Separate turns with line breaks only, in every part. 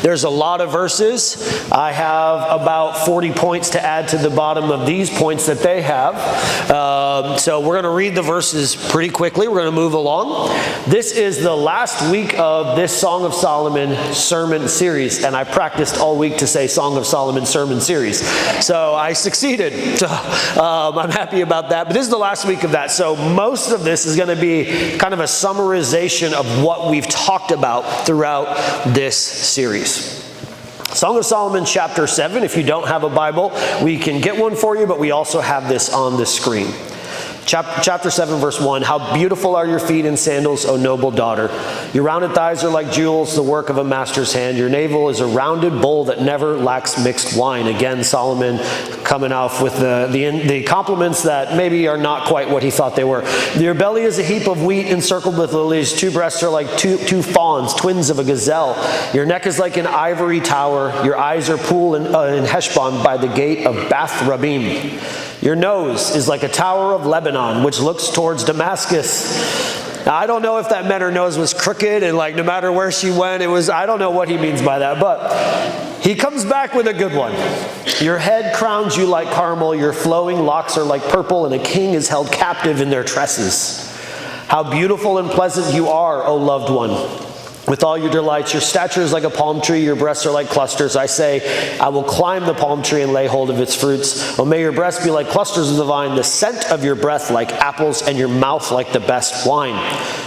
There's a lot of verses. I have about 40 points to add to the bottom of these points that they have. So we're going to read the verses pretty quickly. We're going to move along. This is the last week of this Song of Solomon sermon series, and I practiced all week to say Song of Solomon sermon series. So I succeeded. So, I'm happy about that. But this is the last week of that. So most of this is going to be kind of a summarization of what we've talked about throughout this series. Song of Solomon chapter 7. If you don't have a Bible, we can get one for you, but we also have this on the screen. Chapter 7, verse 1, how beautiful are your feet in sandals, O noble daughter. Your rounded thighs are like jewels, the work of a master's hand. Your navel is a rounded bowl that never lacks mixed wine. Again, Solomon coming off with the compliments that maybe are not quite what he thought they were. Your belly is a heap of wheat encircled with lilies. Two breasts are like two fawns, twins of a gazelle. Your neck is like an ivory tower. Your eyes are pool in Heshbon by the gate of Bath Rabbim. Your nose is like a tower of Lebanon, which looks towards Damascus. Now, I don't know if that meant her nose was crooked and no matter where she went, I don't know what he means by that, but he comes back with a good one. Your head crowns you like Carmel, your flowing locks are like purple, and a king is held captive in their tresses. How beautiful and pleasant you are, O loved one. With all your delights, your stature is like a palm tree, your breasts are like clusters. I say, I will climb the palm tree and lay hold of its fruits. Oh, may your breasts be like clusters of the vine, the scent of your breath like apples, and your mouth like the best wine.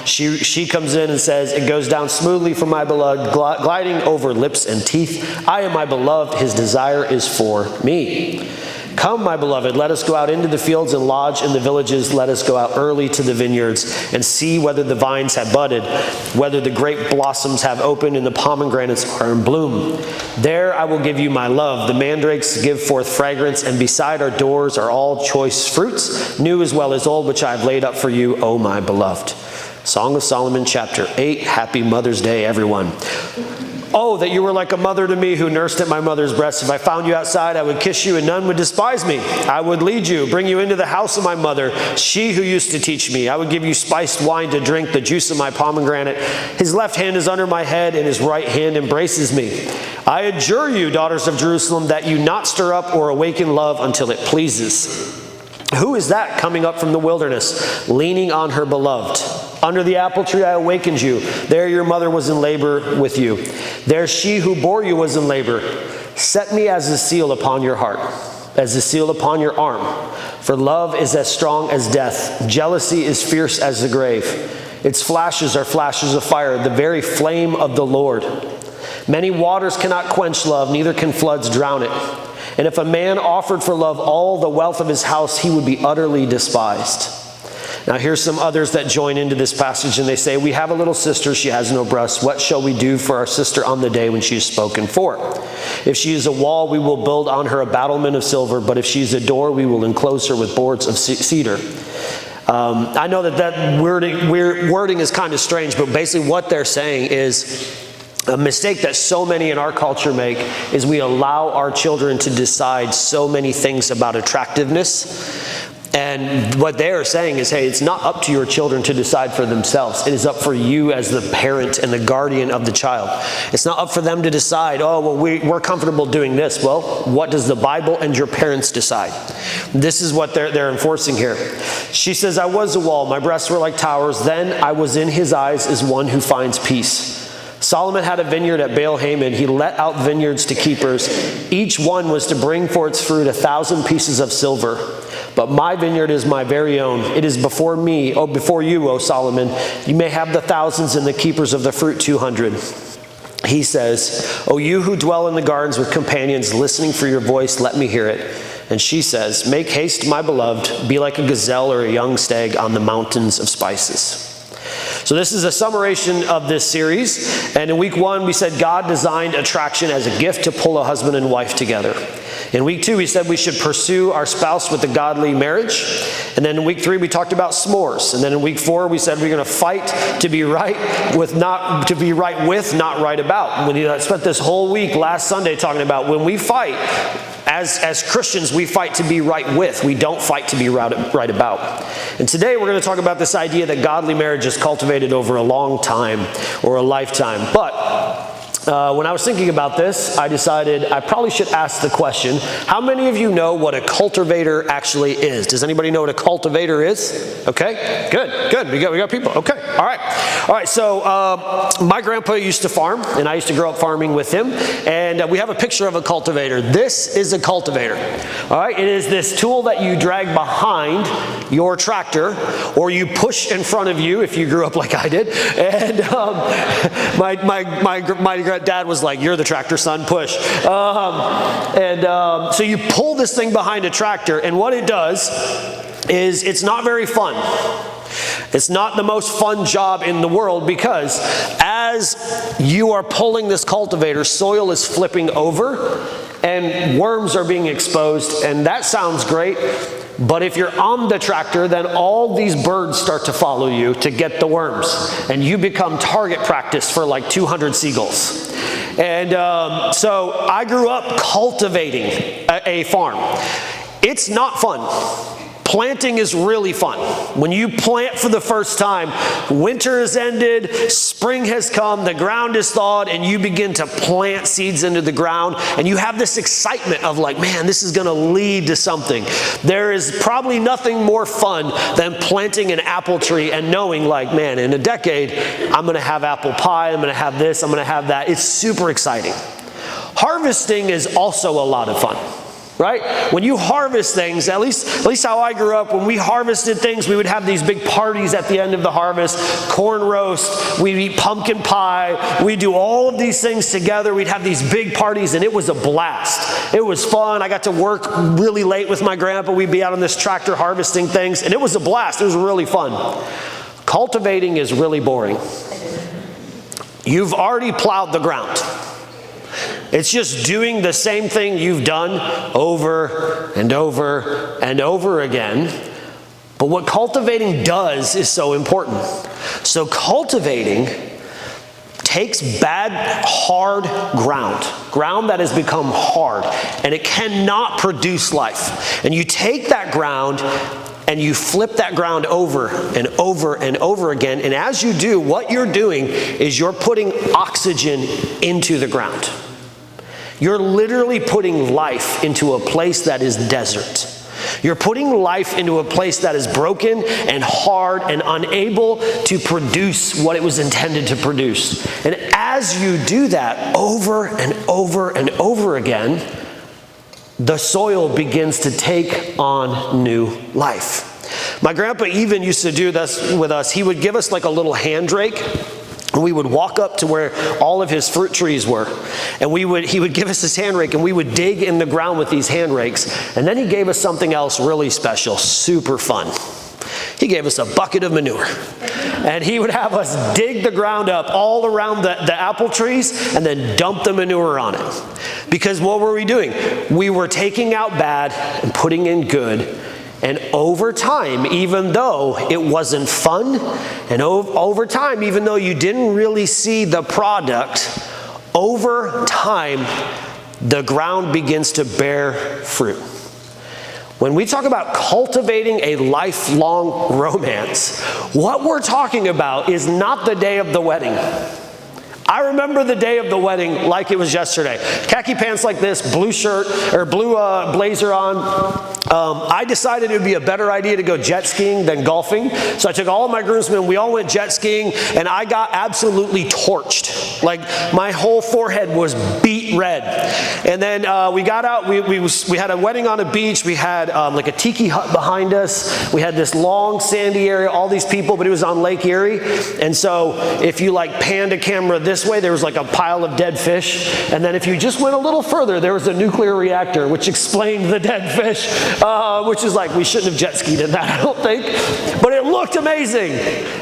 She comes in and says, it goes down smoothly for my beloved, gliding over lips and teeth. I am my beloved, his desire is for me. Come, my beloved, let us go out into the fields and lodge in the villages. Let us go out early to the vineyards and see whether the vines have budded, whether the grape blossoms have opened and the pomegranates are in bloom. There I will give you my love. The mandrakes give forth fragrance, and beside our doors are all choice fruits, new as well as old, which I have laid up for you, O my beloved. Song of Solomon, chapter 8. Happy Mother's Day, everyone. Oh, that you were like a mother to me who nursed at my mother's breast. If I found you outside, I would kiss you, and none would despise me. I would lead you, bring you into the house of my mother, she who used to teach me. I would give you spiced wine to drink, the juice of my pomegranate. His left hand is under my head, and his right hand embraces me. I adjure you, daughters of Jerusalem, that you not stir up or awaken love until it pleases. Who is that coming up from the wilderness, leaning on her beloved? Under the apple tree I awakened you. There your mother was in labor with you. There she who bore you was in labor. Set me as a seal upon your heart, as a seal upon your arm. For love is as strong as death. Jealousy is fierce as the grave. Its flashes are flashes of fire, the very flame of the Lord. Many waters cannot quench love, neither can floods drown it. And if a man offered for love all the wealth of his house, he would be utterly despised. Now here's some others that join into this passage, and they say, we have a little sister, she has no breasts. What shall we do for our sister on the day when she is spoken for? If she is a wall, we will build on her a battlement of silver, but if she is a door, we will enclose her with boards of cedar. I know that wording is kind of strange, but basically what they're saying is, a mistake that so many in our culture make is we allow our children to decide so many things about attractiveness. And what they are saying is, hey, it's not up to your children to decide for themselves. It is up for you as the parent and the guardian of the child. It's not up for them to decide, oh, well, we're comfortable doing this. Well, what does the Bible and your parents decide? This is what they're enforcing here. She says, I was a wall. My breasts were like towers. Then I was in his eyes as one who finds peace. Solomon had a vineyard at Baal-Hamon. He let out vineyards to keepers. Each one was to bring for its fruit 1,000 pieces of silver. But my vineyard is my very own. It is before me, before you, O Solomon. You may have the thousands and the keepers of the fruit 200. He says, O you who dwell in the gardens with companions, listening for your voice, let me hear it. And she says, make haste, my beloved. Be like a gazelle or a young stag on the mountains of spices. So this is a summation of this series. And in week 1, we said God designed attraction as a gift to pull a husband and wife together. In week 2, we said we should pursue our spouse with a godly marriage. And then in week 3, we talked about s'mores. And then in week 4, we said we're going to fight to be right with, not right about. We spent this whole week last Sunday talking about when we fight, as Christians, we fight to be right with. We don't fight to be right about. And today we're going to talk about this idea that godly marriage is cultivated over a long time or a lifetime. But when I was thinking about this, I decided I probably should ask the question, how many of you know what a cultivator actually is? Does anybody know what a cultivator is? Okay, good. We got people. Okay, all right. So my grandpa used to farm, and I used to grow up farming with him, and we have a picture of a cultivator. This is a cultivator. All right, it is this tool that you drag behind your tractor, or you push in front of you if you grew up like I did. And my dad was like, "You're the tractor, son, push." So you pull this thing behind a tractor, and what it does is it's not very fun. It's not the most fun job in the world, because as you are pulling this cultivator, soil is flipping over and worms are being exposed, and that sounds great. But if you're on the tractor, then all these birds start to follow you to get the worms, and you become target practice for like 200 seagulls. And so I grew up cultivating a farm. It's not fun. Planting is really fun. When you plant for the first time, winter has ended, spring has come, the ground is thawed, and you begin to plant seeds into the ground, and you have this excitement of like, man, this is going to lead to something. There is probably nothing more fun than planting an apple tree and knowing like, man, in a decade, I'm going to have apple pie, I'm going to have this, I'm going to have that. It's super exciting. Harvesting is also a lot of fun. Right? When you harvest things, at least how I grew up, when we harvested things, we would have these big parties at the end of the harvest, corn roast, we'd eat pumpkin pie, we'd do all of these things together, we'd have these big parties, and it was a blast. It was fun. I got to work really late with my grandpa. We'd be out on this tractor harvesting things, and it was a blast. It was really fun. Cultivating is really boring. You've already plowed the ground. It's just doing the same thing you've done over and over and over again. But what cultivating does is so important. So cultivating takes bad, hard ground that has become hard, and it cannot produce life. And you take that ground and you flip that ground over and over and over again. And as you do, what you're doing is you're putting oxygen into the ground. You're literally putting life into a place that is desert. You're putting life into a place that is broken and hard and unable to produce what it was intended to produce. And as you do that over and over and over again, the soil begins to take on new life. My grandpa even used to do this with us. He would give us like a little hand rake. And we would walk up to where all of his fruit trees were. And he would give us his hand rake, and we would dig in the ground with these hand rakes. And then he gave us something else really special, super fun. He gave us a bucket of manure. And he would have us dig the ground up all around the apple trees and then dump the manure on it. Because what were we doing? We were taking out bad and putting in good. And over time, even though it wasn't fun, and over time, even though you didn't really see the product, over time, the ground begins to bear fruit. When we talk about cultivating a lifelong romance, what we're talking about is not the day of the wedding. I remember the day of the wedding like it was yesterday. Khaki pants like this, blue shirt, or blue blazer on. I decided it would be a better idea to go jet skiing than golfing. So I took all of my groomsmen, we all went jet skiing, and I got absolutely torched. Like my whole forehead was beet red. And then we got out, we had a wedding on a beach, we had like a tiki hut behind us, we had this long sandy area, all these people, but it was on Lake Erie. And so if you like panned a camera this way, there was like a pile of dead fish. And then if you just went a little further, there was a nuclear reactor, which explained the dead fish, which is like, we shouldn't have jet skied in that, I don't think. But it looked amazing.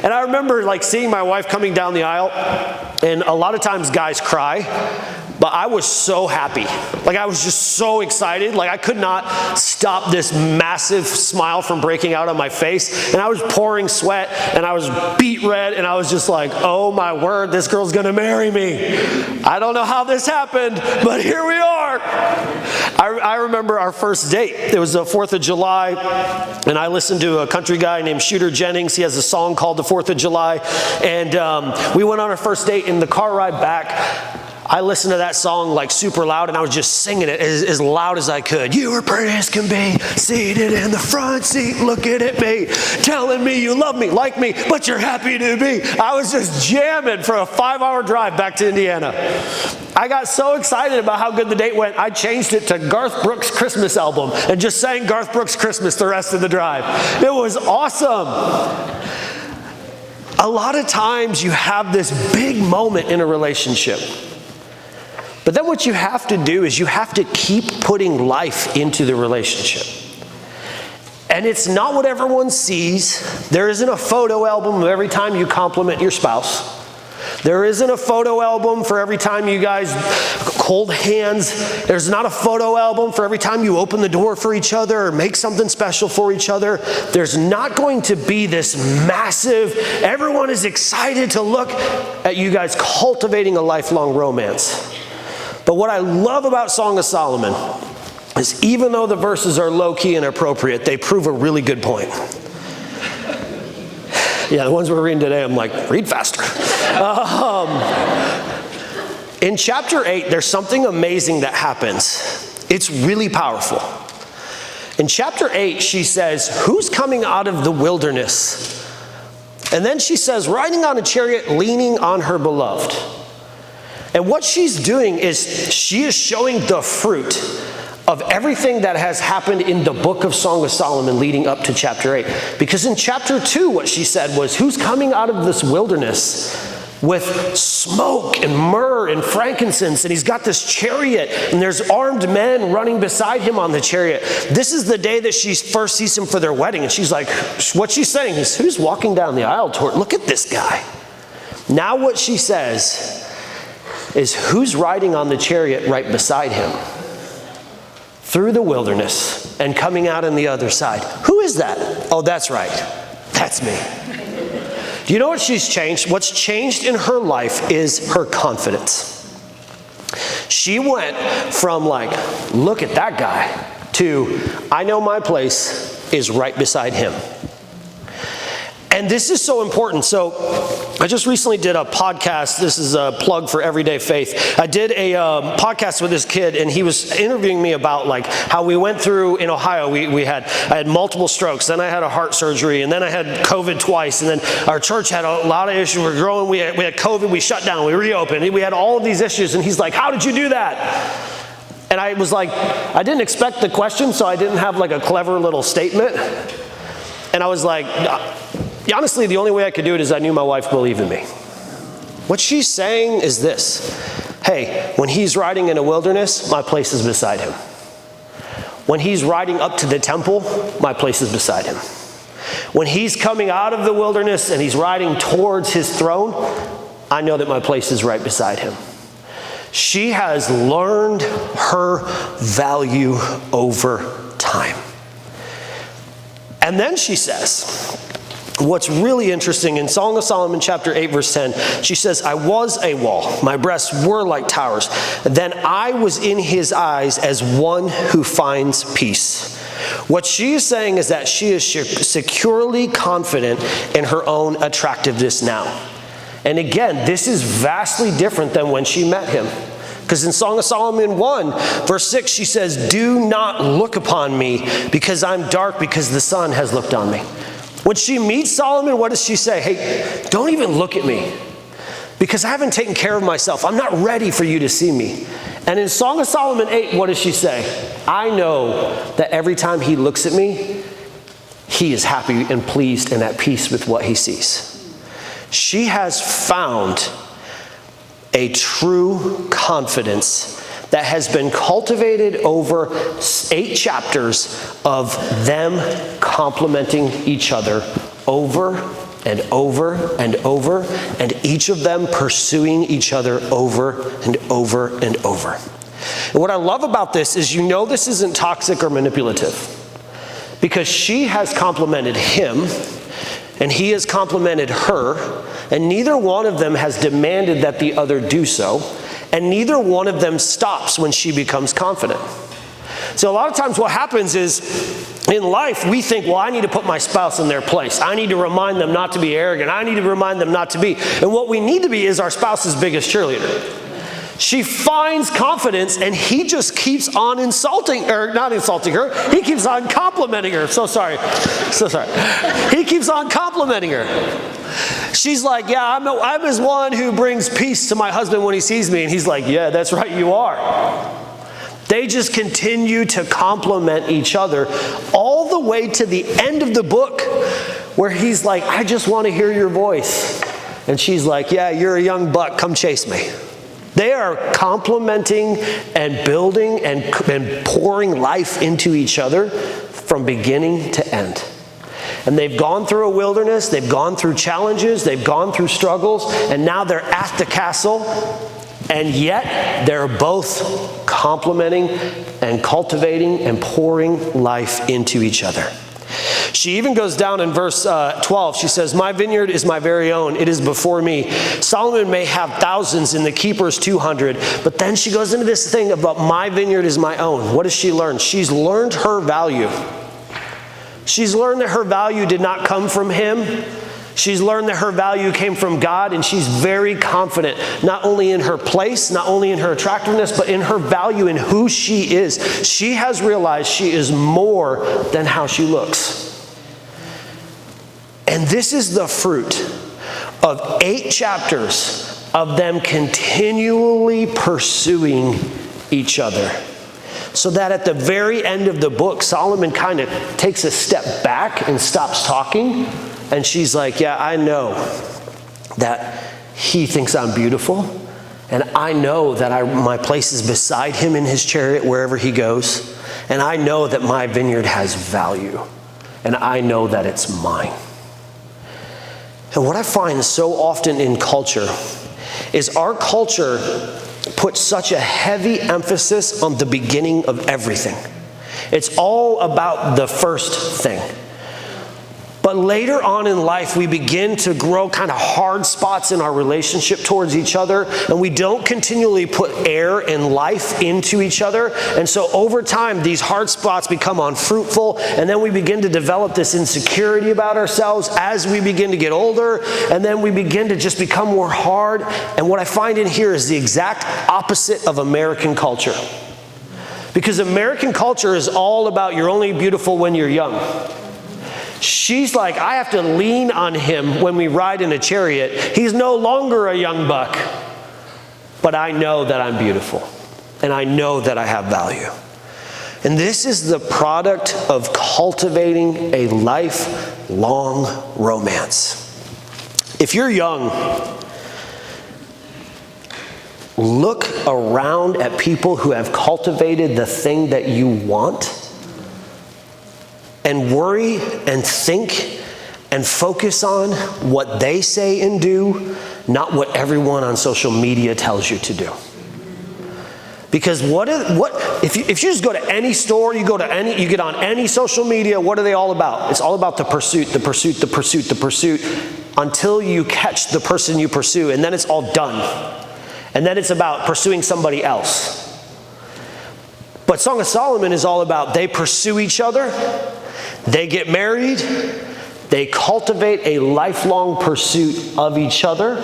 And I remember like seeing my wife coming down the aisle, and a lot of times guys cry, but I was so happy. Like I was just so excited. Like I could not stop this massive smile from breaking out on my face. And I was pouring sweat, and I was beet red, and I was just like, oh my word, this girl's gonna marry me. I don't know how this happened, but here we are. I remember our first date. It was the 4th of July, and I listened to a country guy named Shooter Jennings. He has a song called The 4th of July. And we went on our first date. In the car ride back, I listened to that song like super loud, and I was just singing it as loud as I could. You were pretty as can be, seated in the front seat, looking at me, telling me you love me, like me, but you're happy to be. I was just jamming for a 5-hour drive back to Indiana. I got so excited about how good the date went, I changed it to Garth Brooks' Christmas album and just sang Garth Brooks' Christmas the rest of the drive. It was awesome. A lot of times you have this big moment in a relationship. But then what you have to do is you have to keep putting life into the relationship. And it's not what everyone sees. There isn't a photo album of every time you compliment your spouse. There isn't a photo album for every time you guys hold hands. There's not a photo album for every time you open the door for each other or make something special for each other. There's not going to be this massive, everyone is excited to look at you guys cultivating a lifelong romance. But what I love about Song of Solomon is even though the verses are low-key and appropriate, they prove a really good point. Yeah, the ones we're reading today, I'm like, read faster. In chapter 8, there's something amazing that happens. It's really powerful. In chapter 8, she says, who's coming out of the wilderness? And then she says, riding on a chariot, leaning on her beloved. And what she's doing is she is showing the fruit of everything that has happened in the book of Song of Solomon leading up to chapter 8. Because in chapter 2, what she said was, who's coming out of this wilderness with smoke and myrrh and frankincense, and he's got this chariot, and there's armed men running beside him on the chariot. This is the day that she first sees him for their wedding, and she's like, what she's saying is, who's walking down the aisle toward, look at this guy. Now what she says is, who's riding on the chariot right beside him through the wilderness and coming out on the other side? Who is that? Oh, that's right. That's me. Do you know what she's changed? What's changed in her life is her confidence. She went from like, look at that guy, to I know my place is right beside him. And this is so important. So I just recently did a podcast. This is a plug for Everyday Faith. I did a podcast with this kid, and he was interviewing me about like how we went through in Ohio. I had multiple strokes, then I had a heart surgery, and then I had COVID twice, and then our church had a lot of issues. We're growing. We had COVID. We shut down. We reopened. We had all of these issues, and he's like, "How did you do that?" And I was like, I didn't expect the question, so I didn't have like a clever little statement. And I was like, honestly, the only way I could do it is I knew my wife believed in me. What she's saying is this. Hey, when he's riding in a wilderness, my place is beside him. When he's riding up to the temple, my place is beside him. When he's coming out of the wilderness and he's riding towards his throne, I know that my place is right beside him. She has learned her value over time. And then she says, what's really interesting in Song of Solomon chapter 8 verse 10, she says, I was a wall, my breasts were like towers. Then I was in his eyes as one who finds peace. What she is saying is that she is securely confident in her own attractiveness now. And again, this is vastly different than when she met him. Because in Song of Solomon 1, verse 6, she says, do not look upon me because I'm dark, because the sun has looked on me. When she meets Solomon, what does she say? Hey, don't even look at me because I haven't taken care of myself. I'm not ready for you to see me. And in Song of Solomon 8, what does she say? I know that every time he looks at me, he is happy and pleased and at peace with what he sees. She has found a true confidence that has been cultivated over 8 chapters of them complimenting each other over and over and over, and each of them pursuing each other over and over and over. And what I love about this is, you know, this isn't toxic or manipulative, because she has complimented him and he has complimented her, and neither one of them has demanded that the other do so, and neither one of them stops when she becomes confident. So a lot of times what happens is, in life, we think, well, I need to put my spouse in their place. I need to remind them not to be arrogant. I need to remind them not to be. And what we need to be is our spouse's biggest cheerleader. She finds confidence, and he just keeps on not insulting her. He keeps on complimenting her. So sorry. He keeps on complimenting her. She's like, yeah, I'm his one who brings peace to my husband when he sees me. And he's like, yeah, that's right, you are. They just continue to compliment each other all the way to the end of the book where he's like, I just want to hear your voice. And she's like, yeah, you're a young buck, come chase me. They are complimenting and building and pouring life into each other from beginning to end. And they've gone through a wilderness, they've gone through challenges, they've gone through struggles, and now they're at the castle. And yet, they're both complimenting and cultivating and pouring life into each other. She even goes down in verse 12. She says, my vineyard is my very own. It is before me. Solomon may have thousands and the keepers 200. But then she goes into this thing about my vineyard is my own. What has she learned? She's learned her value. She's learned that her value did not come from him. She's learned that her value came from God, and she's very confident, not only in her place, not only in her attractiveness, but in her value in who she is. She has realized she is more than how she looks. And this is the fruit of 8 chapters of them continually pursuing each other. So that at the very end of the book, Solomon kind of takes a step back and stops talking. And she's like, yeah, I know that he thinks I'm beautiful. And I know that my place is beside him in his chariot wherever he goes. And I know that my vineyard has value. And I know that it's mine. And what I find so often in culture is our culture puts such a heavy emphasis on the beginning of everything. It's all about the first thing. But later on in life, we begin to grow kind of hard spots in our relationship towards each other, and we don't continually put air and life into each other. And so over time, these hard spots become unfruitful, and then we begin to develop this insecurity about ourselves as we begin to get older, and then we begin to just become more hard. And what I find in here is the exact opposite of American culture. Because American culture is all about you're only beautiful when you're young. She's like, I have to lean on him when we ride in a chariot. He's no longer a young buck. But I know that I'm beautiful. And I know that I have value. And this is the product of cultivating a lifelong romance. If you're young, look around at people who have cultivated the thing that you want, and worry and think and focus on what they say and do, not what everyone on social media tells you to do. Because if you just go to any store, you get on any social media, what are they all about? It's all about the pursuit, until you catch the person you pursue, and then it's all done. And then it's about pursuing somebody else. But Song of Solomon is all about they pursue each other, they get married, they cultivate a lifelong pursuit of each other.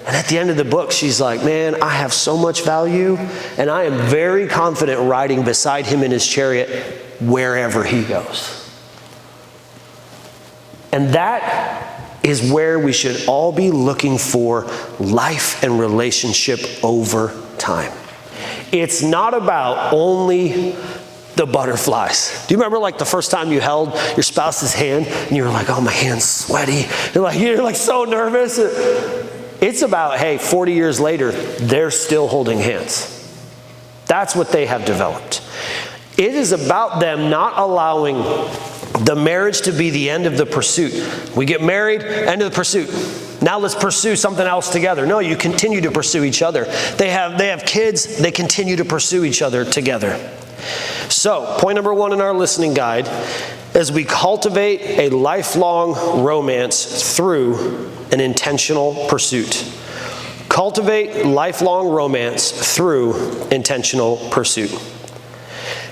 And at the end of the book, she's like, man, I have so much value, and I am very confident riding beside him in his chariot wherever he goes. And that is where we should all be looking for life and relationship over time. It's not about only the butterflies. Do you remember like the first time you held your spouse's hand and you were like, oh, my hand's sweaty. You're like so nervous. It's about, hey, 40 years later, they're still holding hands. That's what they have developed. It is about them not allowing the marriage to be the end of the pursuit. We get married, end of the pursuit. Now let's pursue something else together. No, you continue to pursue each other. They have kids, they continue to pursue each other together. So, point number 1 in our listening guide is we cultivate a lifelong romance through an intentional pursuit. Cultivate lifelong romance through intentional pursuit.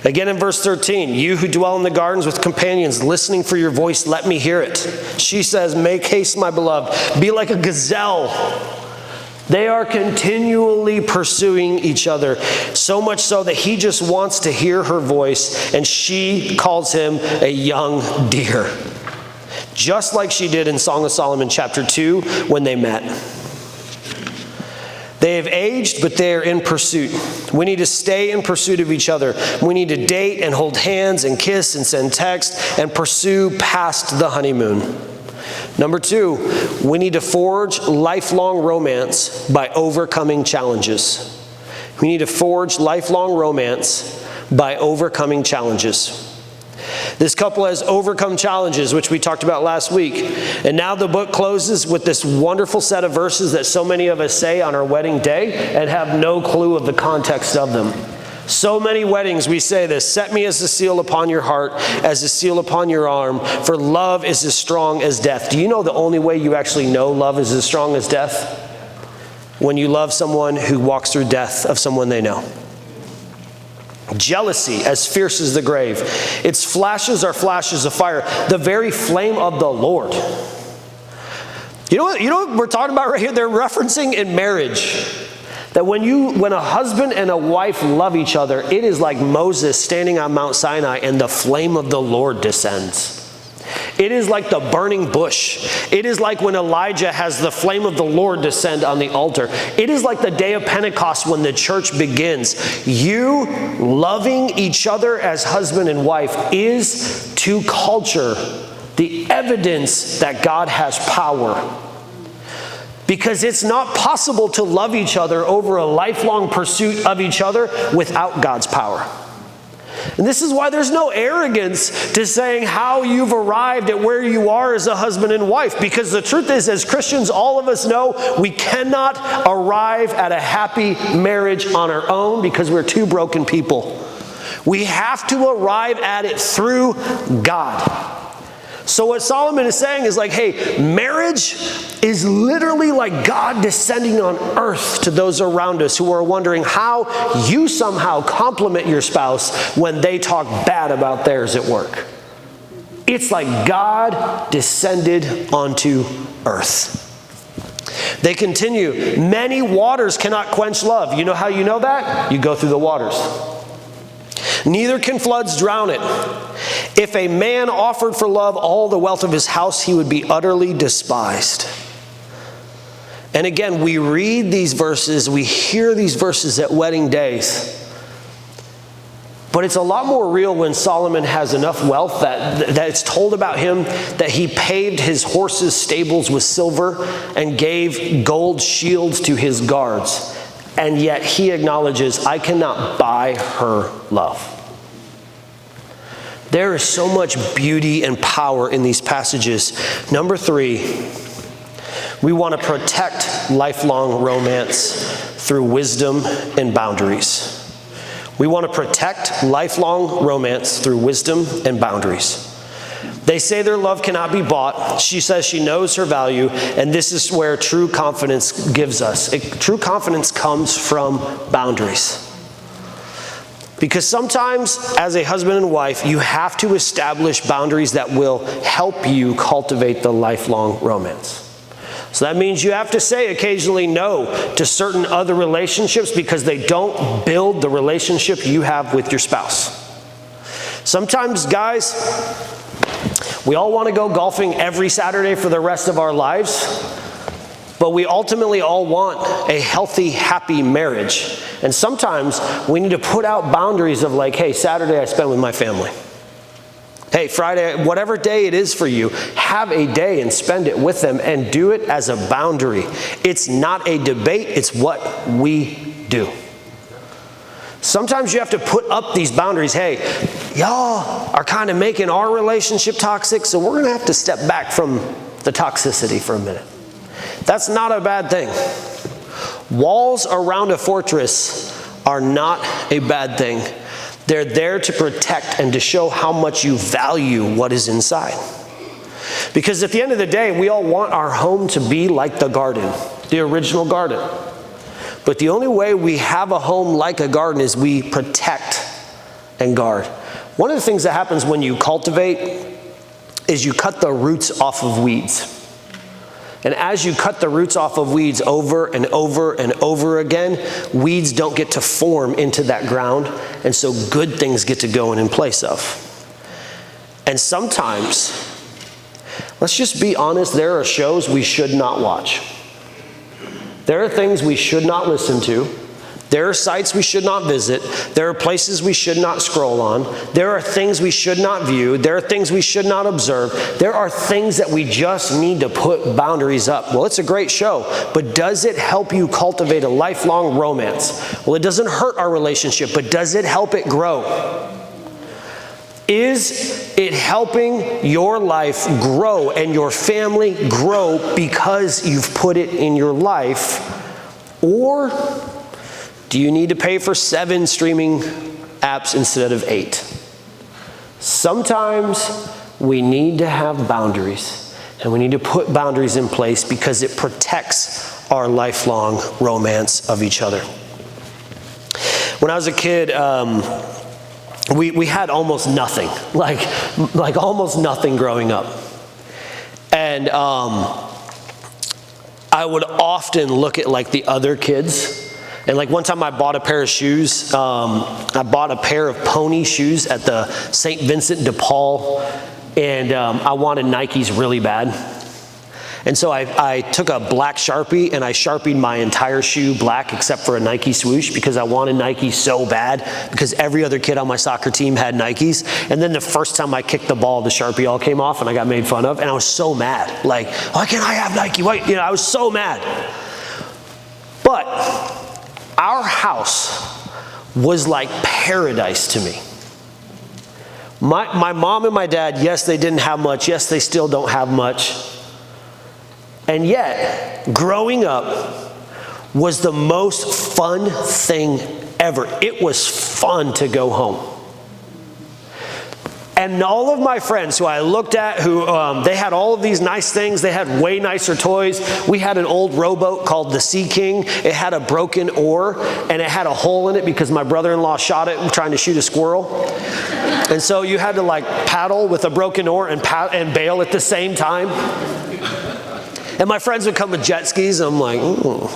Again in verse 13, you who dwell in the gardens with companions, listening for your voice, let me hear it. She says, make haste, my beloved. Be like a gazelle They are continually pursuing each other, so much so that he just wants to hear her voice, and she calls him a young deer, just like she did in Song of Solomon chapter 2 when they met. They have aged, but they are in pursuit. We need to stay in pursuit of each other. We need to date and hold hands and kiss and send texts and pursue past the honeymoon. Number 2, we need to forge lifelong romance by overcoming challenges. We need to forge lifelong romance by overcoming challenges. This couple has overcome challenges, which we talked about last week. And now the book closes with this wonderful set of verses that so many of us say on our wedding day and have no clue of the context of them. So many weddings we say this: set me as a seal upon your heart, as a seal upon your arm, for love is as strong as death. Do you know the only way you actually know love is as strong as death? When you love someone who walks through death of someone they know. Jealousy, as fierce as the grave. Its flashes are flashes of fire, the very flame of the Lord. You know what we're talking about right here? They're referencing in marriage. That when a husband and a wife love each other, it is like Moses standing on Mount Sinai and the flame of the Lord descends. It is like the burning bush. It is like when Elijah has the flame of the Lord descend on the altar. It is like the day of Pentecost when the church begins. You loving each other as husband and wife is to culture the evidence that God has power. Because it's not possible to love each other over a lifelong pursuit of each other without God's power. And this is why there's no arrogance to saying how you've arrived at where you are as a husband and wife. Because the truth is, as Christians, all of us know we cannot arrive at a happy marriage on our own because we're two broken people. We have to arrive at it through God. So what Solomon is saying is like, hey, marriage is literally like God descending on earth to those around us who are wondering how you somehow compliment your spouse when they talk bad about theirs at work. It's like God descended onto earth. They continue, many waters cannot quench love. You know how you know that? You go through the waters. Neither can floods drown it. If a man offered for love all the wealth of his house, he would be utterly despised. And again, we read these verses, we hear these verses at wedding days. But it's a lot more real when Solomon has enough wealth that it's told about him that he paved his horses' stables with silver and gave gold shields to his guards. And yet he acknowledges, I cannot buy her love. There is so much beauty and power in these passages. Number 3, we want to protect lifelong romance through wisdom and boundaries. We want to protect lifelong romance through wisdom and boundaries. They say their love cannot be bought. She says she knows her value, and this is where true confidence gives us. True confidence comes from boundaries. Because sometimes, as a husband and wife, you have to establish boundaries that will help you cultivate the lifelong romance. So that means you have to say occasionally no to certain other relationships because they don't build the relationship you have with your spouse. Sometimes, guys, we all want to go golfing every Saturday for the rest of our lives, but we ultimately all want a healthy, happy marriage. And sometimes we need to put out boundaries of like, hey, Saturday I spend with my family. Hey, Friday, whatever day it is for you, have a day and spend it with them and do it as a boundary. It's not a debate, it's what we do. Sometimes you have to put up these boundaries. Hey, y'all are kind of making our relationship toxic, so we're going to have to step back from the toxicity for a minute. That's not a bad thing. Walls around a fortress are not a bad thing. They're there to protect and to show how much you value what is inside. Because at the end of the day, we all want our home to be like the garden, the original garden. But the only way we have a home like a garden is we protect and guard. One of the things that happens when you cultivate is you cut the roots off of weeds. And as you cut the roots off of weeds over and over and over again, weeds don't get to form into that ground, and so good things get to go in place of. And sometimes, let's just be honest, there are shows we should not watch. There are things we should not listen to. There are sites we should not visit. There are places we should not scroll on. There are things we should not view. There are things we should not observe. There are things that we just need to put boundaries up. Well, it's a great show, but does it help you cultivate a lifelong romance? Well, it doesn't hurt our relationship, but does it help it grow? Is it helping your life grow and your family grow because you've put it in your life? Or do you need to pay for 7 streaming apps instead of 8? Sometimes we need to have boundaries, and we need to put boundaries in place because it protects our lifelong romance of each other. When I was a kid, we had almost nothing, like almost nothing growing up. And I would often look at like the other kids. And like one time I bought a pair of shoes. I bought a pair of pony shoes at the St. Vincent de Paul, and I wanted Nikes really bad. And so I took a black Sharpie and I Sharpied my entire shoe black except for a Nike swoosh because I wanted Nike so bad because every other kid on my soccer team had Nikes. And then the first time I kicked the ball, the Sharpie all came off and I got made fun of. And I was so mad. Like, why can't I have Nike? Why? I was so mad. But our house was like paradise to me. My mom and my dad, yes, they didn't have much. Yes, they still don't have much. And yet, growing up was the most fun thing ever. It was fun to go home. And all of my friends who I looked at, who they had all of these nice things. They had way nicer toys. We had an old rowboat called the Sea King. It had a broken oar, and it had a hole in it because my brother-in-law shot it trying to shoot a squirrel. And so you had to like paddle with a broken oar and bail at the same time. And my friends would come with jet skis, and I'm like, ooh.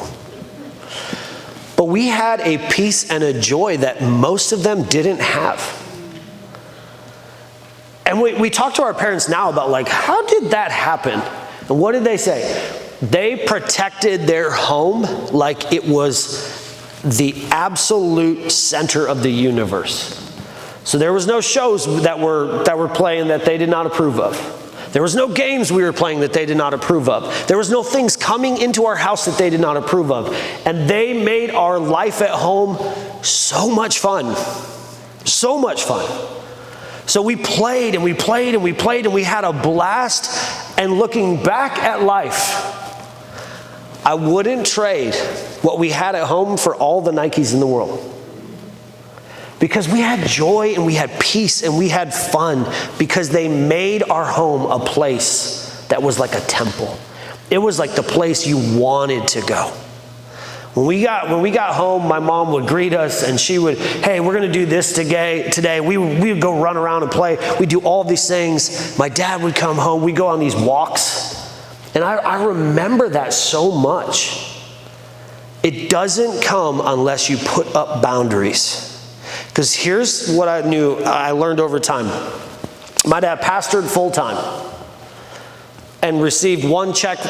But we had a peace and a joy that most of them didn't have. And we talk to our parents now about like, how did that happen? And what did they say? They protected their home like it was the absolute center of the universe. So there was no shows that were playing that they did not approve of. There was no games we were playing that they did not approve of. There was no things coming into our house that they did not approve of. And they made our life at home so much fun. So much fun. So we played and we played and we played and we had a blast. And looking back at life, I wouldn't trade what we had at home for all the Nikes in the world. Because we had joy and we had peace and we had fun because they made our home a place that was like a temple. It was like the place you wanted to go. When we got home, my mom would greet us and she would, hey, we're going to do this today. We would go run around and play. We'd do all these things. My dad would come home. We'd go on these walks. And I remember that so much. It doesn't come unless you put up boundaries. Because here's what I learned over time. My dad pastored full time and received one check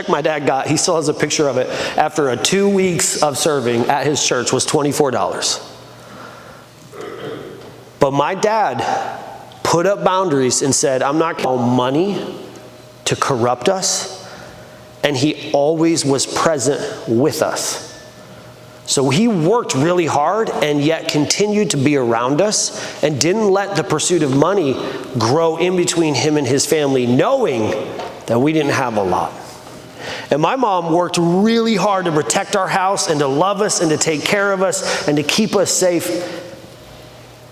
my dad got. He still has a picture of it. After 2 weeks of serving at his church was $24. But my dad put up boundaries and said, I'm not going to allow money to corrupt us. And he always was present with us. So he worked really hard and yet continued to be around us and didn't let the pursuit of money grow in between him and his family, knowing that we didn't have a lot. And my mom worked really hard to protect our house and to love us and to take care of us and to keep us safe.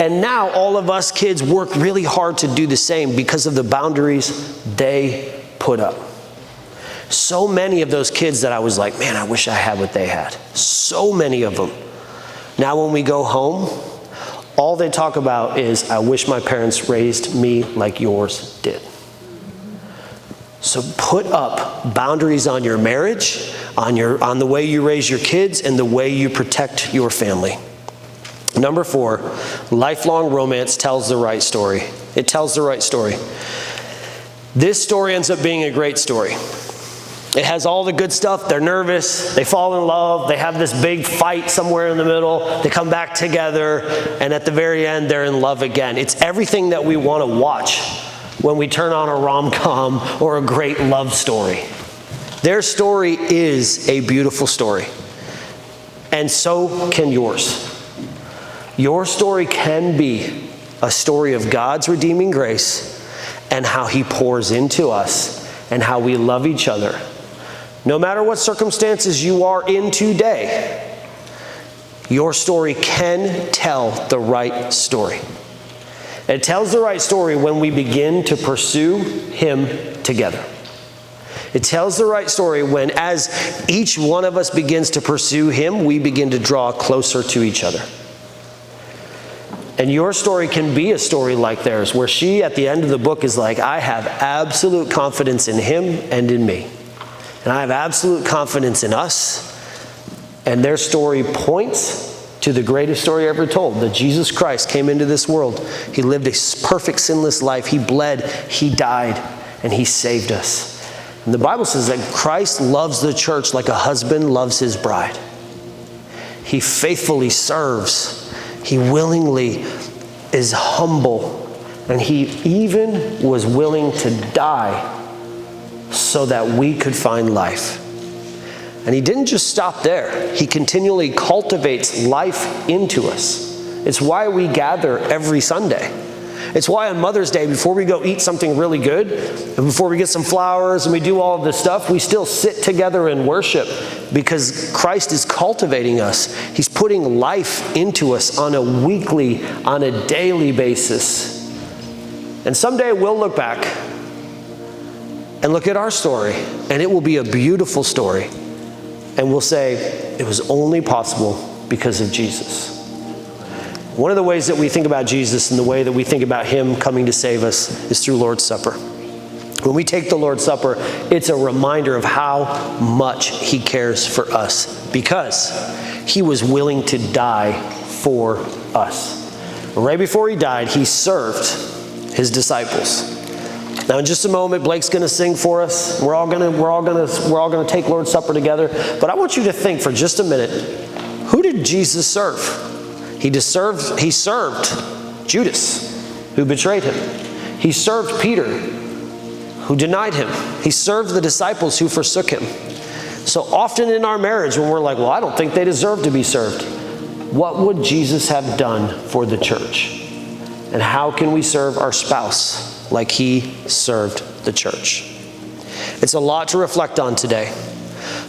And now all of us kids work really hard to do the same because of the boundaries they put up. So many of those kids that I was like, man, I wish I had what they had. So many of them. Now when we go home, all they talk about is, I wish my parents raised me like yours did. So put up boundaries on your marriage, on the way you raise your kids, and the way you protect your family. Number 4, lifelong romance tells the right story. It tells the right story. This story ends up being a great story. It has all the good stuff. They're nervous. They fall in love. They have this big fight somewhere in the middle. They come back together. And at the very end, they're in love again. It's everything that we want to watch when we turn on a rom-com or a great love story. Their story is a beautiful story. And so can yours. Your story can be a story of God's redeeming grace and how He pours into us and how we love each other. No matter what circumstances you are in today, your story can tell the right story. It tells the right story when we begin to pursue Him together. It tells the right story when, as each one of us begins to pursue Him, we begin to draw closer to each other. And your story can be a story like theirs, where she, at the end of the book, is like, I have absolute confidence in Him and in me. And I have absolute confidence in us. And their story points to the greatest story ever told, that Jesus Christ came into this world. He lived a perfect, sinless life. He bled, He died, and He saved us. And the Bible says that Christ loves the church like a husband loves his bride. He faithfully serves. He willingly is humble, and He even was willing to die so that we could find life. And He didn't just stop there. He continually cultivates life into us. It's why we gather every Sunday. It's why on Mother's Day, before we go eat something really good, and before we get some flowers and we do all of this stuff, we still sit together and worship, because Christ is cultivating us. He's putting life into us on a weekly, on a daily basis. And someday we'll look back and look at our story, and it will be a beautiful story. And we'll say, it was only possible because of Jesus. One of the ways that we think about Jesus and the way that we think about Him coming to save us is through Lord's Supper. When we take the Lord's Supper, it's a reminder of how much He cares for us, because He was willing to die for us. Right before He died, He served His disciples. Now, in just a moment, Blake's going to sing for us. We're all going to take Lord's Supper together. But I want you to think for just a minute, who did Jesus serve? He served Judas, who betrayed Him. He served Peter, who denied Him. He served the disciples who forsook Him. So often in our marriage, when we're like, well, I don't think they deserve to be served, what would Jesus have done for the church? And how can we serve our spouse like He served the church? It's a lot to reflect on today.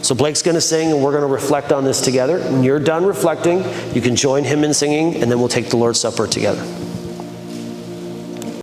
So Blake's going to sing, and we're going to reflect on this together. When you're done reflecting, you can join him in singing, and then we'll take the Lord's Supper together.